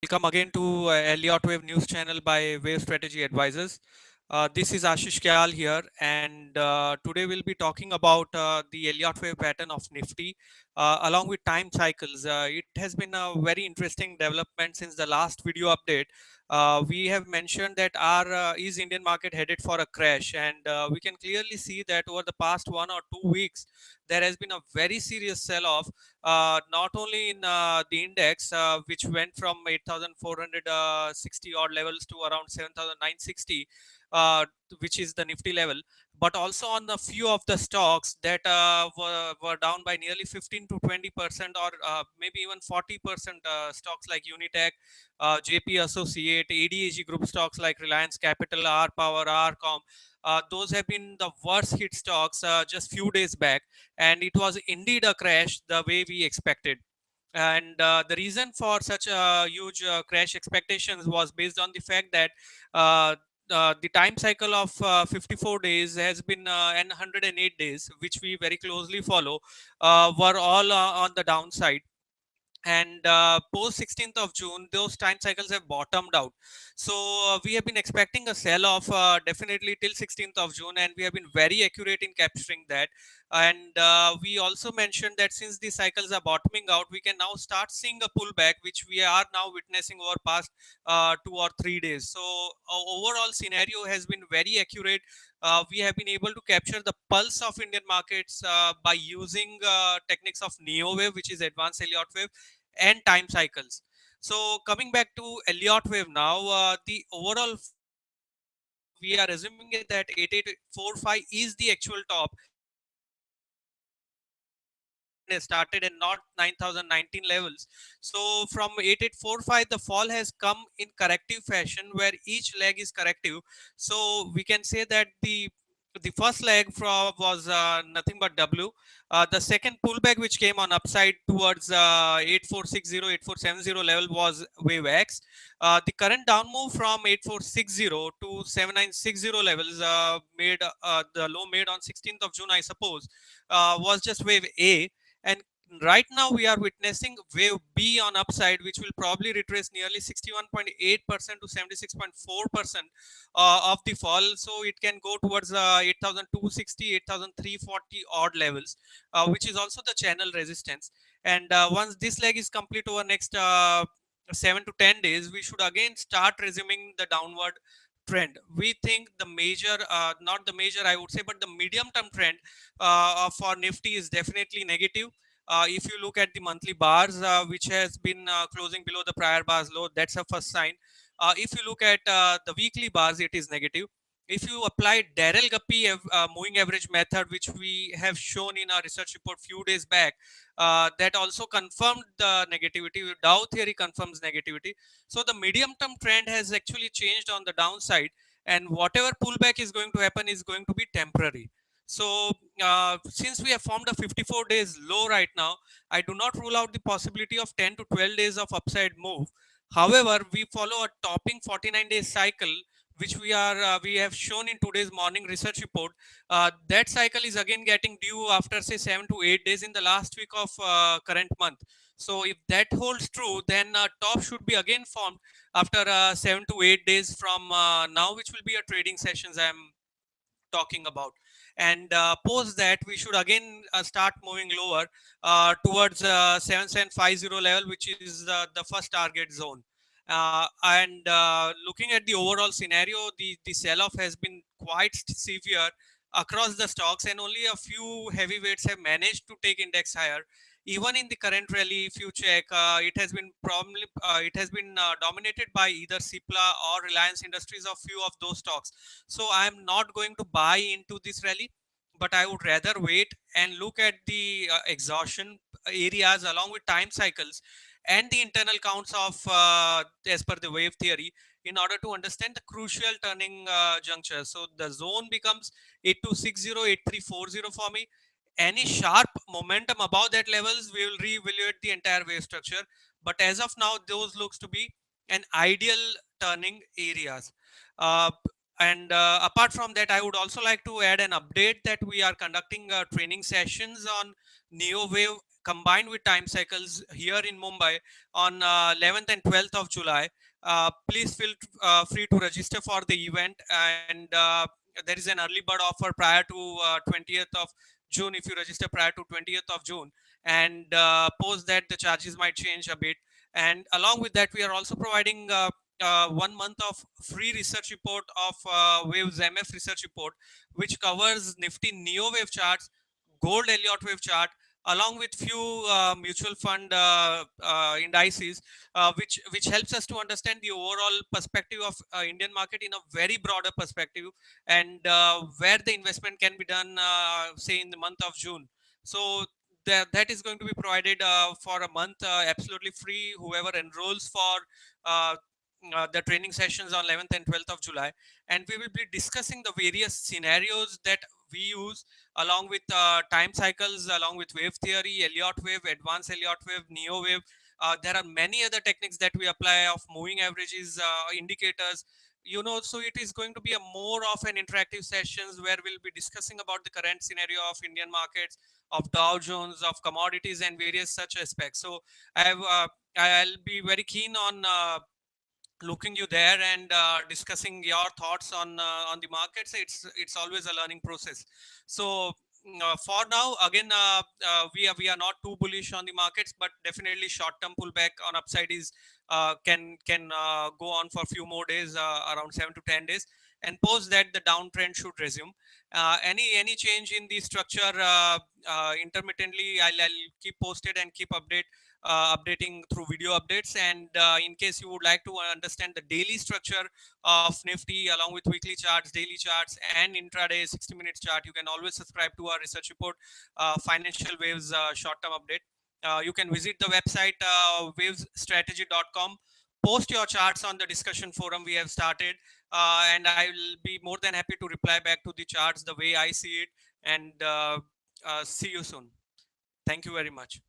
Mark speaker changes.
Speaker 1: Welcome again to Elliott Wave News Channel by Wave Strategy Advisors. This is Ashish Kyal here, and today we'll be talking about the Elliott Wave pattern of Nifty along with time cycles. It has been a very interesting development since the last video update. We have mentioned that our is Indian market headed for a crash, and we can clearly see that over the past 1 or 2 weeks there has been a very serious sell-off, not only in the index, which went from 8,460 odd levels to around 7,960, uh, which is the Nifty level, but also on a few of the stocks that were down by nearly 15 to 20%, or maybe even 40%. Stocks like Unitech, JP Associate, ADAG Group stocks like Reliance Capital, R Power, Rcom. Those have been the worst hit stocks just few days back, and it was indeed a crash the way we expected. And the reason for such a huge crash expectations was based on the fact that uh, the time cycle of 54 days has been and 108 days, which we very closely follow, were all on the downside. And post 16th of June, those time cycles have bottomed out. So we have been expecting a sell off definitely till 16th of June, and we have been very accurate in capturing that. And we also mentioned that since the cycles are bottoming out, we can now start seeing a pullback, which we are now witnessing over past 2 or 3 days. So overall scenario has been very accurate. We have been able to capture the pulse of Indian markets by using techniques of neo wave, which is advanced Elliott wave, and time cycles. So coming back to Elliott wave now, the overall we are assuming it that 8845 is the actual top, and the trend has started and not 9019 levels. So from 8845 the fall has come in corrective fashion, where each leg is corrective. So we can say that the first leg from was nothing but W. The second pullback, which came on upside towards 8460, 8470 level, was wave X. The current down move from 8460 to 7960 levels, made the low made on 16th of June, I suppose, was just wave A. And right now we are witnessing wave B on upside, which will probably retrace nearly 61.8% to 76.4% of the fall. So it can go towards 8,260, 8,340 odd levels, which is also the channel resistance. And once this leg is complete over next 7 to 10 days, we should again start resuming the downward trend. We think the major, not the major, I would say, but the medium term trend for Nifty is definitely negative. If you look at the monthly bars, which has been closing below the prior bars low, that's a first sign. If you look at the weekly bars, it is negative. If you apply Darrell Guppy moving average method, which we have shown in our research report few days back, that also confirmed the negativity. Dow theory confirms negativity. So the medium term trend has actually changed on the downside, and whatever pullback is going to happen is going to be temporary. So since we have formed a 54 days low right now, I do not rule out the possibility of 10 to 12 days of upside move. However, we follow a topping 49 day cycle, which we have shown in today's morning research report. That cycle is again getting due after say 7 to 8 days in the last week of current month. So if that holds true, then top should be again formed after 7 to 8 days from now, which will be a trading sessions I am talking about. And post that, we should again start moving lower towards 7750 level, which is the first target zone. And looking at the overall scenario, the sell-off has been quite severe across the stocks, and only a few heavyweights have managed to take index higher. Even in the current rally, if you check, it has been probably dominated by either Cipla or Reliance Industries, or few of those stocks. So I am not going to buy into this rally, but I would rather wait and look at the exhaustion areas along with time cycles and the internal counts of as per the wave theory, in order to understand the crucial turning juncture. So the zone becomes 8260, 8340 for me. Any sharp momentum above that levels, we will reevaluate the entire wave structure. But as of now, those looks to be an ideal turning areas. uh, and apart from that, I would also like to add an update that we are conducting training sessions on neo wave combined with time cycles here in Mumbai on 11th and 12th of July. Please feel free to register for the event, and there is an early bird offer prior to 20th of June if you register prior to 20th of June, and post that the charges might change a bit. And along with that, we are also providing 1 month of free research report of Waves MF research report, which covers Nifty Neo Wave charts, Gold Elliott Wave chart, along with few mutual fund indices, which helps us to understand the overall perspective of Indian market in a very broader perspective, and where the investment can be done, say in the month of June. So that is going to be provided for a month, absolutely free. Whoever enrolls for uh, the training sessions on 11th and 12th of July, and we will be discussing the various scenarios that we use, along with time cycles, along with wave theory, Elliott wave, advanced Elliott wave, Neo wave. There are many other techniques that we apply of moving averages, indicators. So it is going to be a more of an interactive sessions where we'll be discussing about the current scenario of Indian markets, of Dow Jones, of commodities, and various such aspects. So I'll be very keen on looking you there and discussing your thoughts on the markets. It's always a learning process. So for now, again, we are not too bullish on the markets, but definitely short term pullback on upside is can go on for a few more days, around 7 to 10 days, and post that the downtrend should resume. Any change in the structure, intermittently, I'll keep posted and keep updating through video updates. And in case you would like to understand the daily structure of Nifty along with weekly charts, daily charts, and intraday 60 minutes chart, you can always subscribe to our research report, Financial Waves short-term update. You can visit the website wavesstrategy.com. Post your charts on the discussion forum we have started, and I will be more than happy to reply back to the charts the way I see it. And see you soon. Thank you very much.